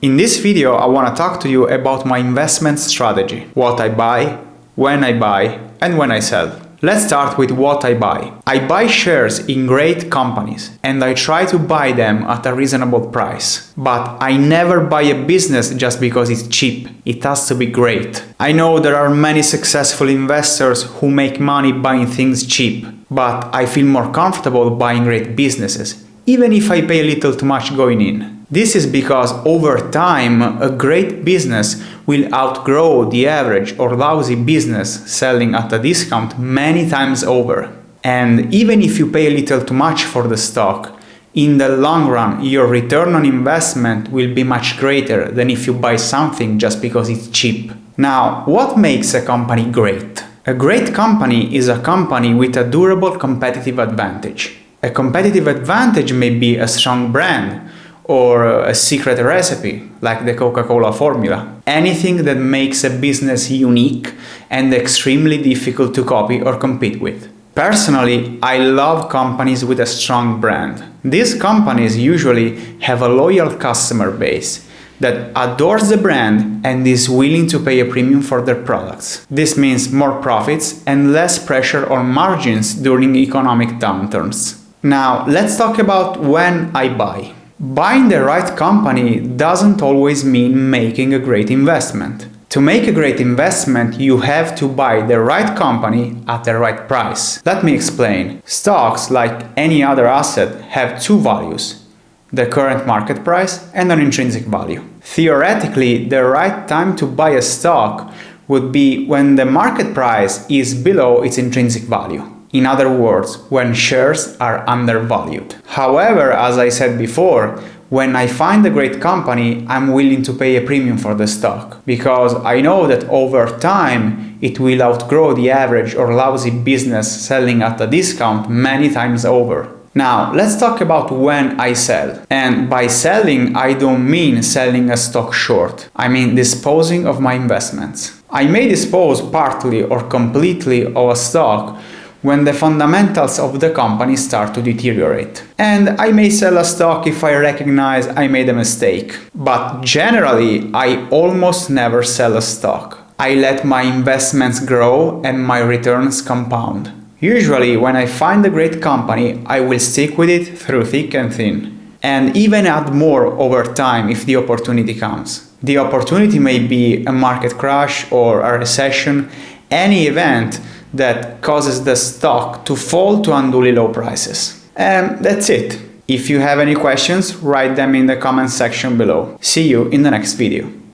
In this video, I want to talk to you about my investment strategy, what I buy, when I buy, and when I sell. Let's start with what I buy. I buy shares in great companies and I try to buy them at a reasonable price. But I never buy a business just because it's cheap. It has to be great. I know there are many successful investors who make money buying things cheap, but I feel more comfortable buying great businesses, even if I pay a little too much going in. This is because over time, a great business will outgrow the average or lousy business selling at a discount many times over. And even if you pay a little too much for the stock, in the long run, your return on investment will be much greater than if you buy something just because it's cheap. Now, what makes a company great? A great company is a company with a durable competitive advantage. A competitive advantage may be a strong brand, or a secret recipe, like the Coca-Cola formula. Anything that makes a business unique and extremely difficult to copy or compete with. Personally, I love companies with a strong brand. These companies usually have a loyal customer base that adores the brand and is willing to pay a premium for their products. This means more profits and less pressure on margins during economic downturns. Now, let's talk about when I buy. Buying the right company doesn't always mean making a great investment. To make a great investment, you have to buy the right company at the right price. Let me explain. Stocks, like any other asset, have two values: the current market price and an intrinsic value. Theoretically, the right time to buy a stock would be when the market price is below its intrinsic value. In other words, when shares are undervalued. However, as I said before, when I find a great company, I'm willing to pay a premium for the stock, because I know that over time it will outgrow the average or lousy business selling at a discount many times over. Now, let's talk about when I sell. And by selling, I don't mean selling a stock short. I mean disposing of my investments. I may dispose partly or completely of a stock when the fundamentals of the company start to deteriorate. And I may sell a stock if I recognize I made a mistake. But generally, I almost never sell a stock. I let my investments grow and my returns compound. Usually, when I find a great company, I will stick with it through thick and thin, and even add more over time if the opportunity comes. The opportunity may be a market crash or a recession, any event that causes the stock to fall to unduly low prices. And that's it. If you have any questions, write them in the comment section below. See you in the next video.